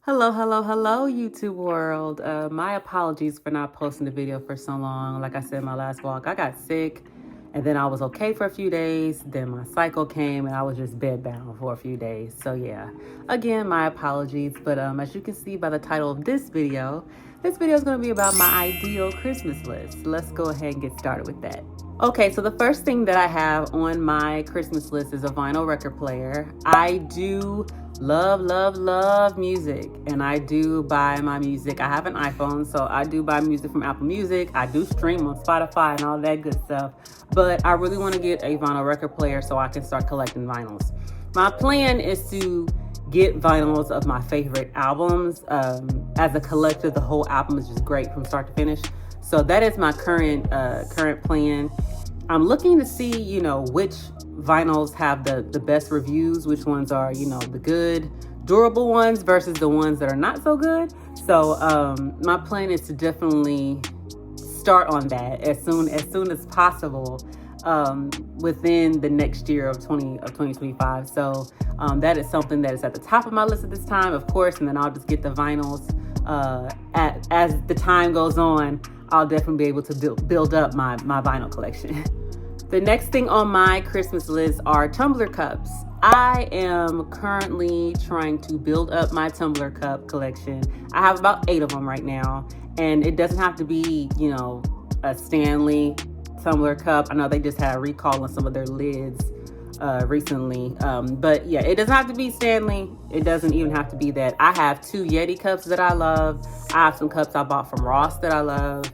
Hello, hello, hello, YouTube world. My apologies for not posting the video for so long. Like I said in my last vlog, I got sick and then I was okay for a few days. Then my cycle came and I was just bedbound for a few days. So yeah, again, my apologies. But as you can see by the title of this video is going to be about my ideal Christmas list. Let's go ahead and get started with that. Okay, so the first thing that I have on my Christmas list is a vinyl record player. I do love music, and I do buy my music. I have an iPhone, so I do buy music from Apple Music. I do stream on Spotify and all that good stuff, but I really want to get a vinyl record player so I can start collecting vinyls. My plan is to get vinyls of my favorite albums. As a collector, the whole album is just great from start to finish. So that is my current plan. I'm looking to see, which vinyls have the best reviews, which ones are, the good, durable ones versus the ones that are not so good. So my plan is to definitely start on that as soon as possible within the next year of 2025. So that is something that is at the top of my list at this time, of course, and then I'll just get the vinyls as the time goes on. I'll definitely be able to build up my vinyl collection. The next thing on my Christmas list are tumbler cups. I am currently trying to build up my tumbler cup collection. I have about 8 of them right now, and it doesn't have to be, a Stanley tumbler cup. I know they just had a recall on some of their lids recently, but yeah, it doesn't have to be Stanley. It doesn't even have to be that. I have 2 Yeti cups that I love. I have some cups I bought from Ross that I love.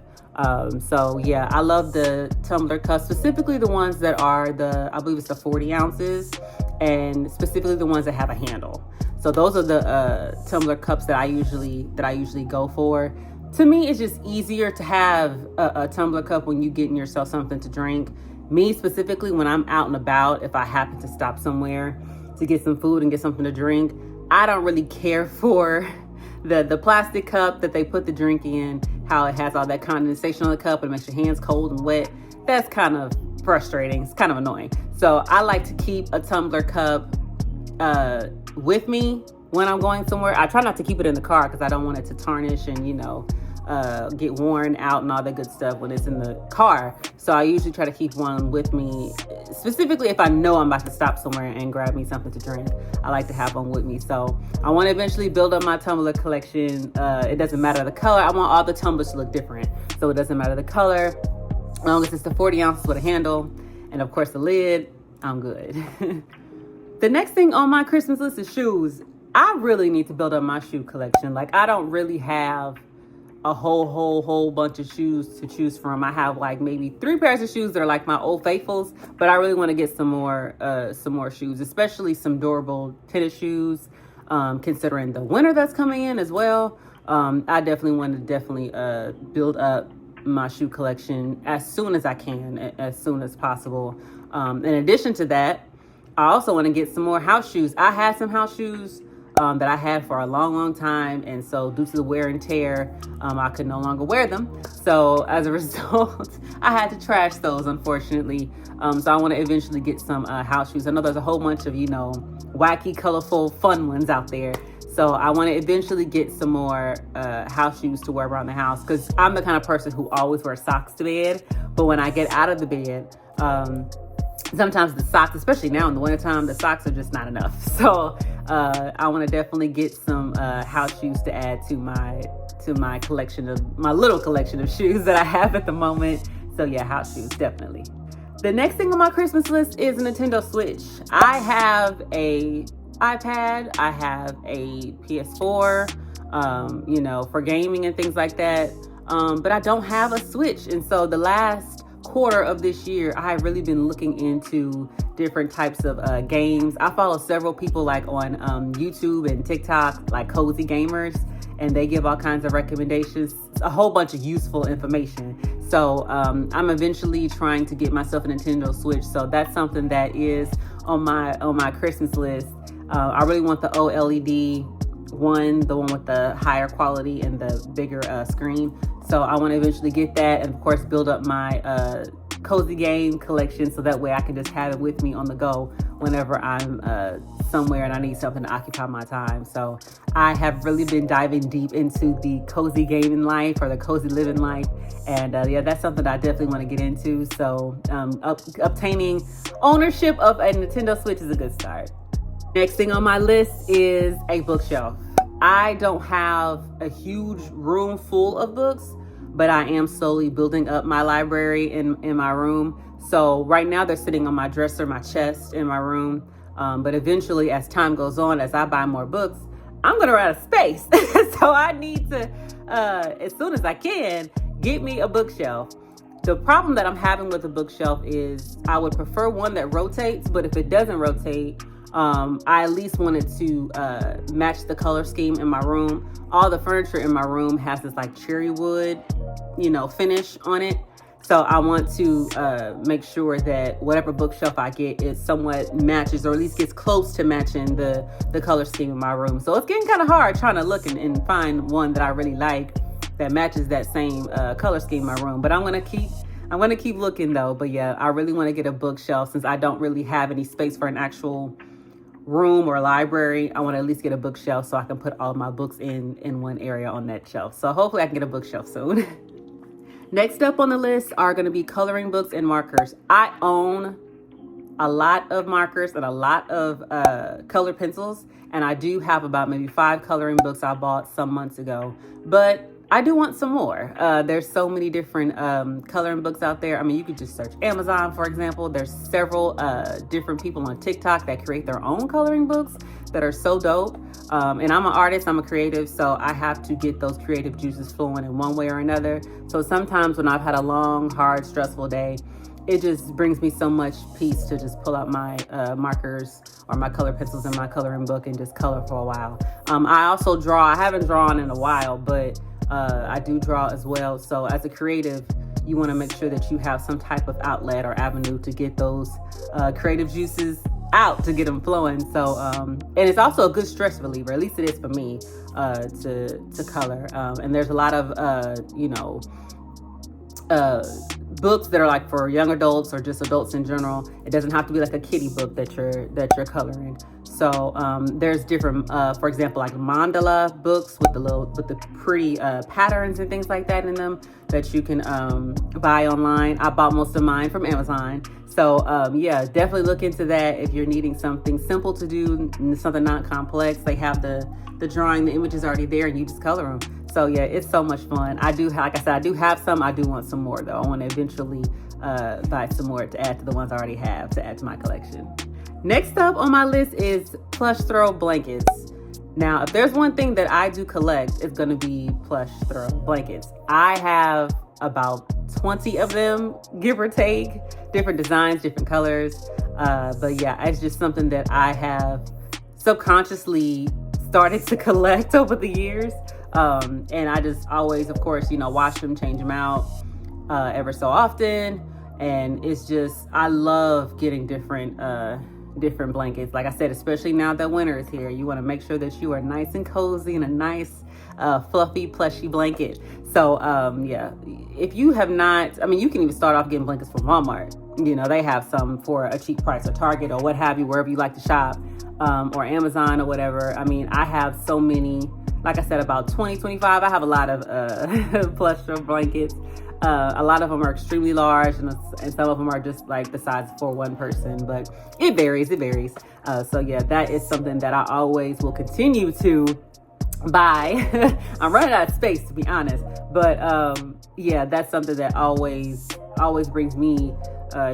So yeah, I love the tumbler cups, specifically the ones that are I believe it's the 40 ounces, and specifically the ones that have a handle. So those are the tumbler cups that I usually go for. To me, it's just easier to have a tumbler cup when you're getting yourself something to drink. Me specifically, when I'm out and about, if I happen to stop somewhere to get some food and get something to drink, I don't really care for the plastic cup that they put the drink in, how it has all that condensation on the cup and it makes your hands cold and wet. That's kind of frustrating. It's kind of annoying. So I like to keep a tumbler cup with me when I'm going somewhere. I try not to keep it in the car because I don't want it to tarnish and, get worn out and all that good stuff when it's in the car. So I usually try to keep one with me, specifically if I know I'm about to stop somewhere and grab me something to drink. I like to have one with me. So I want to eventually build up my tumbler collection. It doesn't matter the color. I want all the tumblers to look different. So it doesn't matter the color. As long as it's the 40 ounces with a handle and of course the lid, I'm good. The next thing on my Christmas list is shoes. I really need to build up my shoe collection. Like, I don't really have a whole bunch of shoes to choose from. I have like maybe 3 pairs of shoes that are like my old faithfuls, but I really want to get some more shoes, especially some durable tennis shoes, considering the winter that's coming in as well. I definitely want to build up my shoe collection as soon as I can, as soon as possible. In addition to that, I also want to get some more house shoes. I had some house shoes that I had for a long time, and so due to the wear and tear, I could no longer wear them. So as a result, I had to trash those, unfortunately. So I want to eventually get some house shoes. I know there's a whole bunch of wacky, colorful, fun ones out there. So I want to eventually get some more house shoes to wear around the house, because I'm the kind of person who always wears socks to bed. But when I get out of the bed, sometimes the socks, especially now in the wintertime, the socks are just not enough. So I want to definitely get some house shoes to add to my collection of my little collection of shoes that I have at the moment. So yeah, house shoes, definitely. The next thing on my Christmas list is a Nintendo Switch. I have a iPad, I have a PS4, for gaming and things like that. But I don't have a Switch. And so the last quarter of this year, I have really been looking into different types of games. I follow several people like on YouTube and TikTok, like Cozy Gamers, and they give all kinds of recommendations, a whole bunch of useful information. So I'm eventually trying to get myself a Nintendo Switch. So that's something that is on my Christmas list. I really want the OLED one, the one with the higher quality and the bigger screen. So I want to eventually get that, and of course build up my cozy game collection, so that way I can just have it with me on the go whenever I'm somewhere and I need something to occupy my time. So I have really been diving deep into the cozy gaming life, or the cozy living life. And yeah, that's something that I definitely want to get into. So obtaining ownership of a Nintendo Switch is a good start. Next thing on my list is a bookshelf. I don't have a huge room full of books, but I am slowly building up my library in my room. So right now they're sitting on my dresser, my chest in my room. But eventually, as time goes on, as I buy more books, I'm gonna run out of space. So I need to, as soon as I can, get me a bookshelf. The problem that I'm having with the bookshelf is I would prefer one that rotates, but if it doesn't rotate, I at least wanted to match the color scheme in my room. All the furniture in my room has this like cherry wood, finish on it. So I want to make sure that whatever bookshelf I get is somewhat matches, or at least gets close to matching the color scheme in my room. So it's getting kind of hard trying to look and find one that I really like that matches that same color scheme in my room. But I'm gonna keep looking though. But yeah, I really want to get a bookshelf since I don't really have any space for an actual room or library. I want to at least get a bookshelf so I can put all of my books in one area on that shelf. So hopefully I can get a bookshelf soon. Next up on the list are going to be coloring books and markers. I own a lot of markers and a lot of colored pencils, and I do have about maybe 5 coloring books I bought some months ago, but I do want some more. There's so many different coloring books out there. I mean, you could just search Amazon, for example. There's several different people on TikTok that create their own coloring books that are so dope. And I'm an artist, I'm a creative, so I have to get those creative juices flowing in one way or another. So sometimes when I've had a long, hard, stressful day, it just brings me so much peace to just pull out my markers or my color pencils in my coloring book and just color for a while. I also draw. I haven't drawn in a while, but I do draw as well. So as a creative, you want to make sure that you have some type of outlet or avenue to get those creative juices out, to get them flowing. So and it's also a good stress reliever, at least it is for me, to color. And there's a lot of books that are like for young adults or just adults in general. It doesn't have to be like a kiddie book that you're coloring. So there's different, for example, like mandala books with the pretty patterns and things like that in them that you can buy online. I bought most of mine from Amazon. So yeah, definitely look into that if you're needing something simple to do, something not complex. They have the drawing, the image is already there, and you just color them. So yeah, it's so much fun. Like I said, I do have some. I do want some more though. I want to eventually buy some more to add to the ones I already have, to add to my collection. Next up on my list is plush throw blankets. Now, if there's one thing that I do collect, it's going to be plush throw blankets. I have about 20 of them, give or take, different designs, different colors. But yeah, it's just something that I have subconsciously started to collect over the years. And I just always, of course, wash them, change them out ever so often. And it's just, I love getting different blankets. Like I said, especially now that winter is here, you want to make sure that you are nice and cozy in a nice, fluffy, plushy blanket. So, yeah, if you have not, I mean, you can even start off getting blankets from Walmart. They have some for a cheap price, or Target, or what have you, wherever you like to shop, or Amazon or whatever. I mean, I have so many, like I said, about 20, 25. I have a lot of plush blankets. A lot of them are extremely large, and some of them are just like the size for one person, but it varies. So yeah, that is something that I always will continue to buy. I'm running out of space, to be honest, but yeah, that's something that always brings me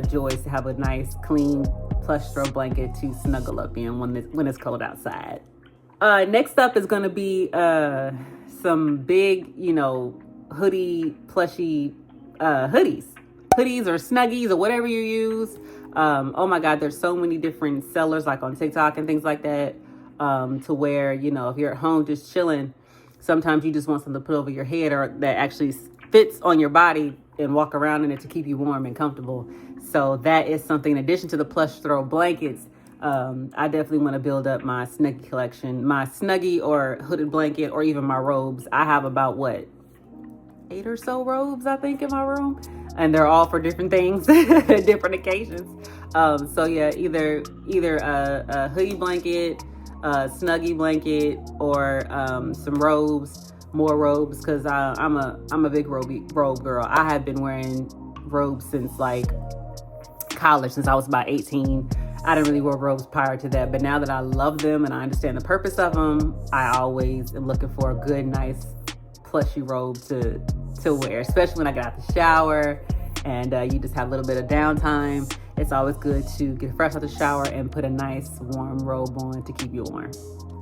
joy, to have a nice, clean, plush throw blanket to snuggle up in when it's cold outside. Next up is going to be some big, hoodie, plushy hoodies or snuggies or whatever you use. Oh my God, there's so many different sellers like on TikTok and things like that, to where, if you're at home just chilling, sometimes you just want something to put over your head, or that actually fits on your body, and walk around in it to keep you warm and comfortable. So that is something, in addition to the plush throw blankets, I definitely want to build up my Snuggie collection, my Snuggie or hooded blanket, or even my robes. I have about 8 or so robes, I think, in my room. and they're all for different things, different occasions. So yeah, either a hoodie blanket, a snuggie blanket, or some robes, more robes, because I'm a big robe girl. I have been wearing robes since like college, since I was about 18. I didn't really wear robes prior to that, but now that I love them and I understand the purpose of them, I always am looking for a good, nice, plushy robe to wear, especially when I get out the shower and you just have a little bit of downtime. It's always good to get fresh out the shower and put a nice warm robe on to keep you warm.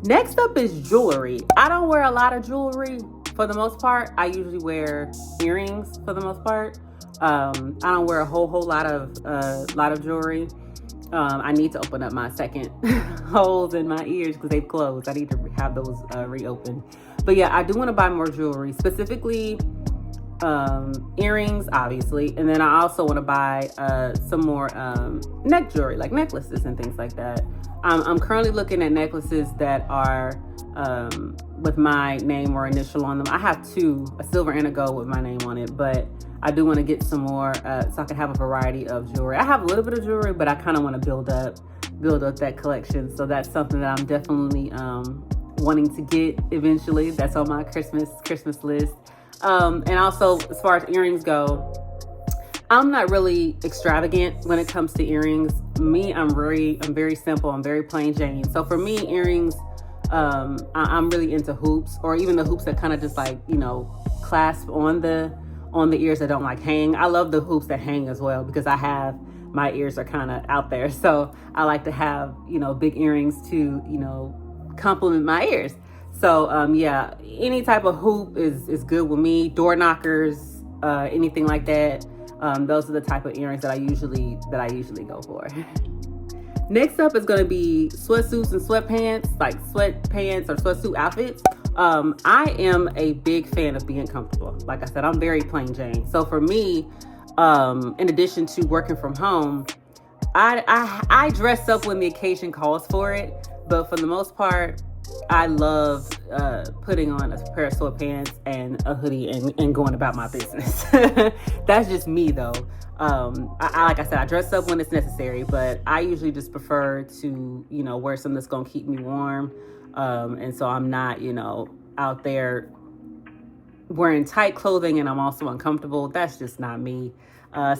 Next up is jewelry. I don't wear a lot of jewelry for the most part. I usually wear earrings for the most part. I don't wear a whole lot of jewelry. I need to open up my second holes in my ears because they've closed. I need to have those reopened. But yeah, I do want to buy more jewelry, specifically earrings, obviously. And then I also want to buy some more neck jewelry, like necklaces and things like that. I'm currently looking at necklaces that are with my name or initial on them. I have two, a silver and a gold with my name on it, but I do want to get some more so I can have a variety of jewelry. I have a little bit of jewelry, but I kind of want to build up that collection. So that's something that I'm definitely wanting to get eventually. That's on my Christmas list. And also, as far as earrings go, I'm not really extravagant when it comes to earrings. Me, I'm very simple. I'm very plain Jane. So for me, earrings, I'm really into hoops, or even the hoops that kind of just like, clasp on the ears that don't like hang. I love the hoops that hang as well because my ears are kind of out there. So I like to have, big earrings to, complement my ears. So yeah, any type of hoop is good with me. Door knockers, anything like that. Those are the type of earrings that I usually go for. Next up is going to be sweatsuits and sweatpants, like sweatpants or sweatsuit outfits. I am a big fan of being comfortable. Like I said, I'm very plain Jane. So for me, in addition to working from home, I dress up when the occasion calls for it. But for the most part, I love putting on a pair of sweatpants and a hoodie and going about my business. That's just me though. Like I said, I dress up when it's necessary, but I usually just prefer to, wear something that's going to keep me warm. And so I'm not, out there wearing tight clothing and I'm also uncomfortable. That's just not me.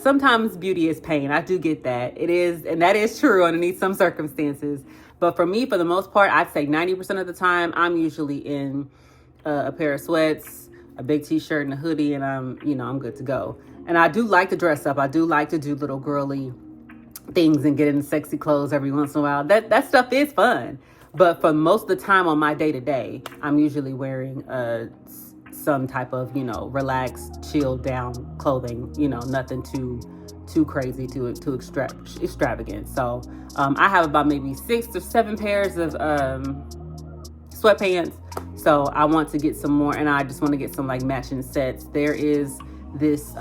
Sometimes beauty is pain. I do get that. It is, and that is true underneath some circumstances. But for me, for the most part, I'd say 90% of the time, I'm usually in a pair of sweats, a big t-shirt and a hoodie, and I'm good to go. And I do like to dress up. I do like to do little girly things and get in sexy clothes every once in a while. That stuff is fun. But for most of the time on my day-to-day, I'm usually wearing some type of, relaxed, chilled down clothing, nothing too crazy, too extravagant. So I have about maybe 6 or 7 pairs of sweatpants. So I want to get some more, and I just want to get some like matching sets. There is this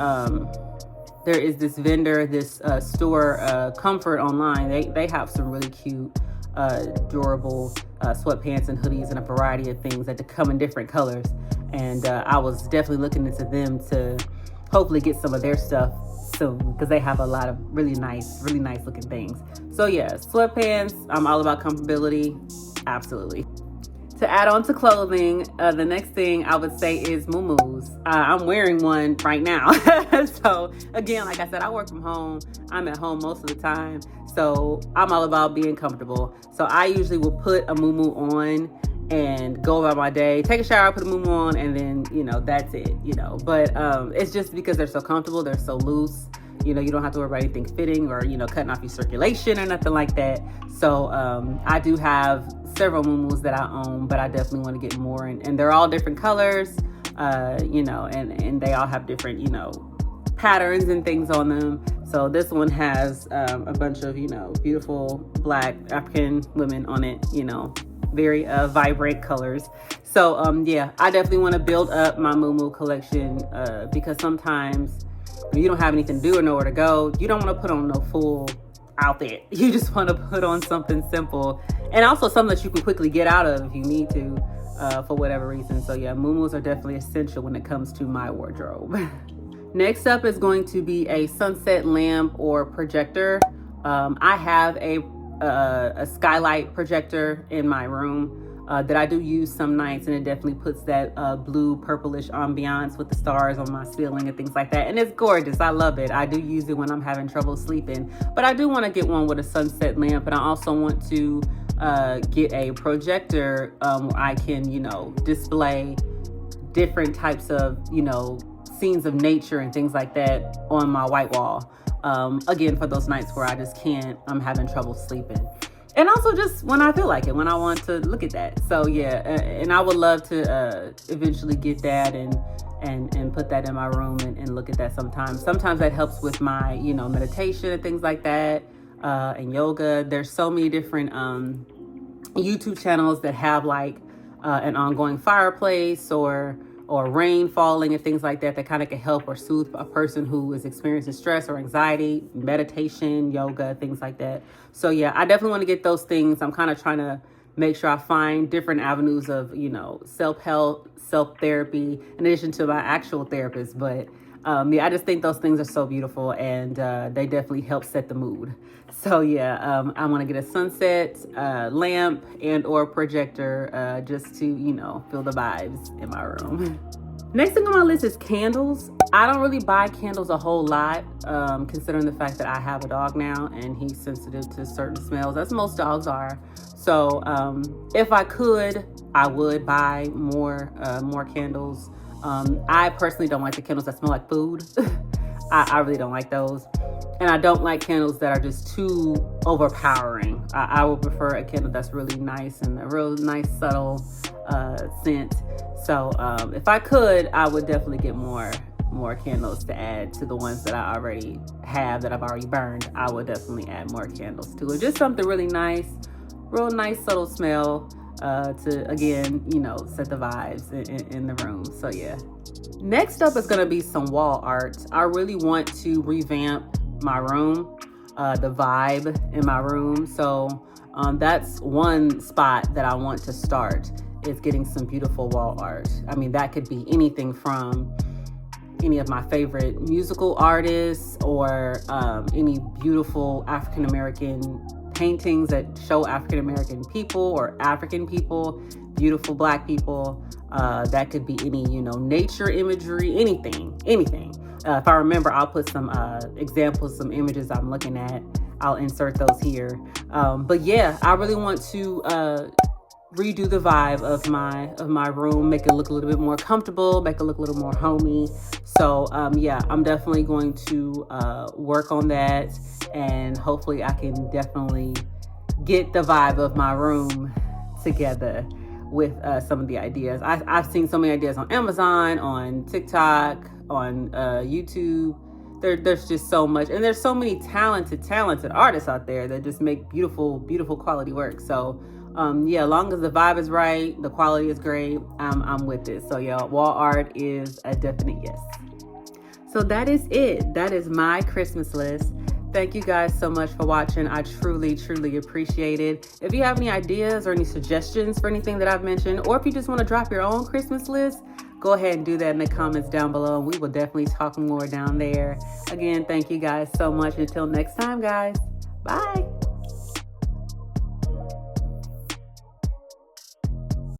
vendor, this store, Comfort online. They have some really cute, durable sweatpants and hoodies and a variety of things that come in different colors. And I was definitely looking into them to hopefully get some of their stuff soon because they have a lot of really nice looking things. So yeah, sweatpants, I'm all about comfortability. Absolutely. To add on to clothing, the next thing I would say is muumuus. I'm wearing one right now. So again, like I said, I work from home. I'm at home most of the time. So I'm all about being comfortable. So I usually will put a muumuu on and go about my day, take a shower, put a muumuu on, and then, that's it, But it's just because they're so comfortable, they're so loose. You don't have to worry about anything fitting or, cutting off your circulation or nothing like that. So I do have several muumuus that I own, but I definitely want to get more. And they're all different colors, and they all have different, patterns and things on them. So this one has a bunch of, beautiful Black African women on it, very vibrant colors. So yeah, I definitely want to build up my muumuu collection because sometimes when you don't have anything to do or nowhere to go, you don't want to put on no full outfit. You just want to put on something simple and also something that you can quickly get out of if you need to for whatever reason. So yeah, muumuus are definitely essential when it comes to my wardrobe. Next up is going to be a sunset lamp or projector. I have a skylight projector in my room that I do use some nights, and it definitely puts that blue purplish ambiance with the stars on my ceiling and things like that, and it's gorgeous. I love it. I do use it when I'm having trouble sleeping, but I do want to get one with a sunset lamp, and I also want to get a projector where I can, display different types of, scenes of nature and things like that on my white wall. Again, for those nights where I'm having trouble sleeping. And also just when I feel like it, when I want to look at that. So yeah, and I would love to eventually get that and put that in my room and look at that sometimes. Sometimes that helps with my, meditation and things like that, and yoga. There's so many different YouTube channels that have like an ongoing fireplace or rain falling and things like that kind of can help or soothe a person who is experiencing stress or anxiety, meditation, yoga, things like that. So yeah, I definitely want to get those things. I'm kind of trying to make sure I find different avenues of, self-help, self-therapy, in addition to my actual therapist. But yeah, I just think those things are so beautiful, and they definitely help set the mood. So yeah, I want to get a sunset lamp and or projector just to, feel the vibes in my room. Next thing on my list is candles. I don't really buy candles a whole lot, considering the fact that I have a dog now and he's sensitive to certain smells, as most dogs are. So if I could, I would buy more candles. I personally don't like the candles that smell like food. I really don't like those. And I don't like candles that are just too overpowering. I would prefer a candle that's really nice and a real nice subtle scent. So if I could, I would definitely get more candles to add to the ones that I already have that I've already burned. I would definitely add more candles to it. Just something really nice, real nice subtle smell to, again, set the vibes in the room. So yeah. Next up is going to be some wall art. I really want to revamp my room, the vibe in my room. So that's one spot that I want to start, is getting some beautiful wall art. I mean, that could be anything from any of my favorite musical artists or any beautiful African-American paintings that show African-American people or African people, beautiful Black people. That could be any, nature imagery, anything. If I remember, I'll put some examples, some images I'm looking at. I'll insert those here. But yeah, I really want to redo the vibe of my room, make it look a little bit more comfortable, make it look a little more homey. So yeah, I'm definitely going to work on that, and hopefully I can definitely get the vibe of my room together with some of the ideas. I've seen so many ideas on Amazon, on TikTok, on YouTube. There's just so much, and there's so many talented artists out there that just make beautiful quality work. So yeah, as long as the vibe is right, the quality is great, I'm with it. So yeah, wall art is a definite yes. So that is it. That is my Christmas list. Thank you guys so much for watching. I truly appreciate it. If you have any ideas or any suggestions for anything that I've mentioned, or if you just want to drop your own Christmas list, go ahead and do that in the comments down below, and we will definitely talk more down there. Again, thank you guys so much. Until next time, guys. Bye.